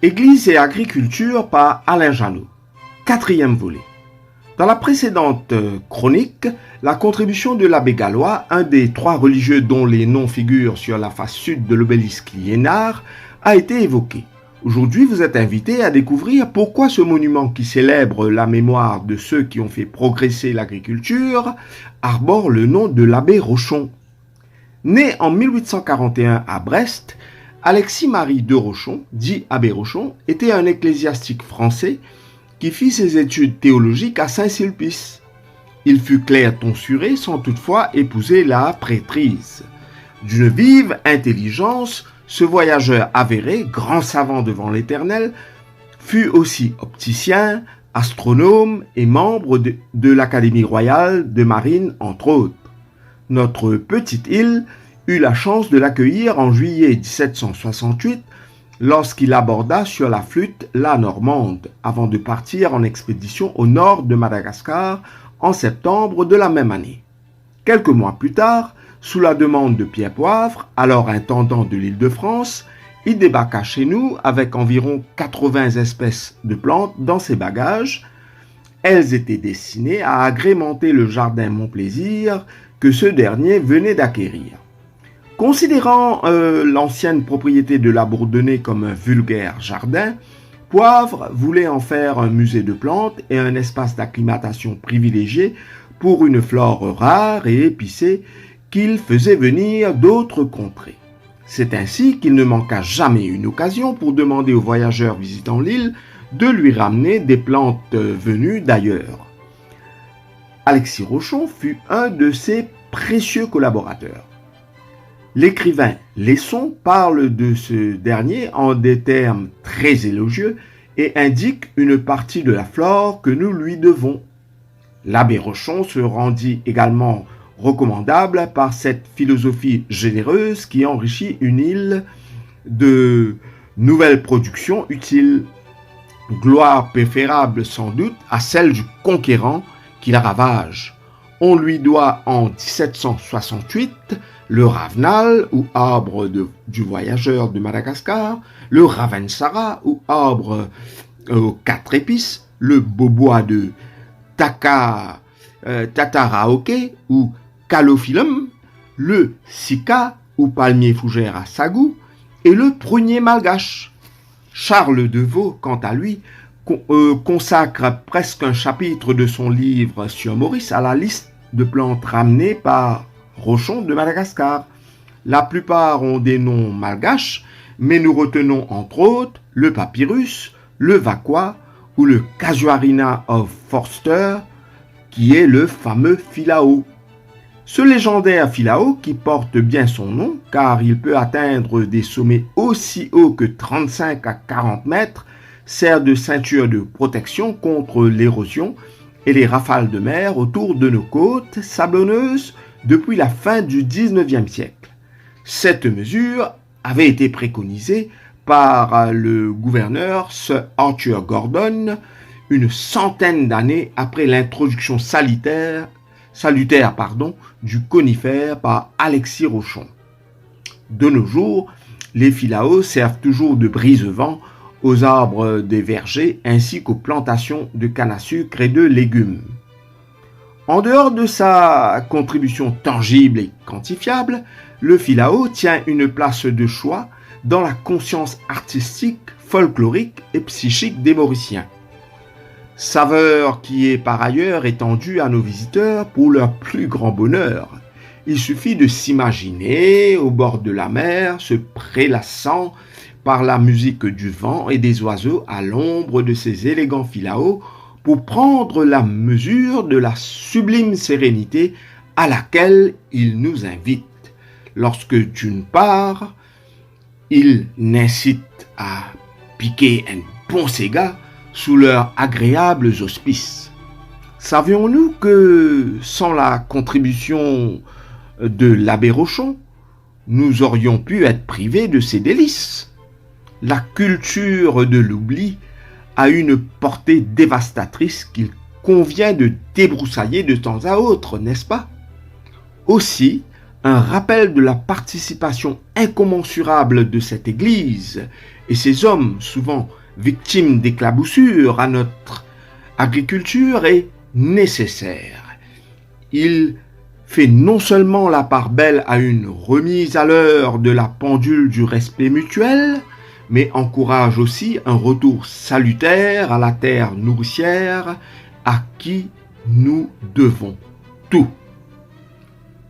Église et agriculture par Alain Janot. Quatrième volet. Dans la précédente chronique, la contribution de l'abbé Gallois, un des trois religieux dont les noms figurent sur la face sud de l'obélisque Liénard, a été évoquée. Aujourd'hui, vous êtes invité à découvrir pourquoi ce monument qui célèbre la mémoire de ceux qui ont fait progresser l'agriculture arbore le nom de l'abbé Rochon. Né en 1841 à Brest, Alexis-Marie de Rochon, dit abbé Rochon, était un ecclésiastique français qui fit ses études théologiques à Saint-Sulpice. Il fut clerc tonsuré sans toutefois épouser la prêtrise. D'une vive intelligence, ce voyageur avéré, grand savant devant l'Éternel, fut aussi opticien, astronome et membre de l'Académie royale de marine, entre autres. Notre petite île eut la chance de l'accueillir en juillet 1768 lorsqu'il aborda sur la flûte la Normande avant de partir en expédition au nord de Madagascar en septembre de la même année. Quelques mois plus tard, sous la demande de Pierre Poivre, alors intendant de l'Île-de-France, il débarqua chez nous avec environ 80 espèces de plantes dans ses bagages. Elles étaient destinées à agrémenter le jardin Mon-Plaisir que ce dernier venait d'acquérir. Considérant l'ancienne propriété de la Bourdonnais comme un vulgaire jardin, Poivre voulait en faire un musée de plantes et un espace d'acclimatation privilégié pour une flore rare et épicée qu'il faisait venir d'autres contrées. C'est ainsi qu'il ne manqua jamais une occasion pour demander aux voyageurs visitant l'île de lui ramener des plantes venues d'ailleurs. Alexis Rochon fut un de ses précieux collaborateurs. L'écrivain Lesson parle de ce dernier en des termes très élogieux et indique une partie de la flore que nous lui devons. L'abbé Rochon se rendit également recommandable par cette philosophie généreuse qui enrichit une île de nouvelles productions utiles. Gloire préférable sans doute à celle du conquérant qui la ravage. On lui doit en 1768 le Ravenal, ou arbre du voyageur de Madagascar, le Ravensara, ou arbre aux quatre épices, le Beaubois de Tataraoke, ou Calophyllum, le Sika, ou palmier fougère à sagou, et le prunier malgache. Charles de Vaux, quant à lui, consacre presque un chapitre de son livre sur Maurice à la liste de plantes ramenées par Rochon de Madagascar. La plupart ont des noms malgaches, mais nous retenons entre autres le papyrus, le vakwa ou le casuarina of Forster, qui est le fameux filao. Ce légendaire filao, qui porte bien son nom, car il peut atteindre des sommets aussi hauts que 35 à 40 mètres, sert de ceinture de protection contre l'érosion et les rafales de mer autour de nos côtes sablonneuses depuis la fin du XIXe siècle. Cette mesure avait été préconisée par le gouverneur Sir Arthur Gordon une centaine d'années après l'introduction salutaire du conifère par Alexis Rochon. De nos jours, les filaos servent toujours de brise-vent aux arbres des vergers ainsi qu'aux plantations de canne à sucre et de légumes. En dehors de sa contribution tangible et quantifiable, le filao tient une place de choix dans la conscience artistique, folklorique et psychique des Mauriciens. Saveur qui est par ailleurs étendue à nos visiteurs pour leur plus grand bonheur. Il suffit de s'imaginer au bord de la mer, se prélassant par la musique du vent et des oiseaux à l'ombre de ces élégants filaos pour prendre la mesure de la sublime sérénité à laquelle il nous invite, lorsque d'une part, il n'incite à piquer un bon séga sous leurs agréables auspices. Savions-nous que sans la contribution de l'abbé Rochon, nous aurions pu être privés de ces délices? La culture de l'oubli a une portée dévastatrice qu'il convient de débroussailler de temps à autre, n'est-ce pas? Aussi, un rappel de la participation incommensurable de cette Église Et ces hommes, souvent victimes d'éclaboussures à notre agriculture, est nécessaire. Il fait non seulement la part belle à une remise à l'heure de la pendule du respect mutuel, mais encourage aussi un retour salutaire à la terre nourricière à qui nous devons tout.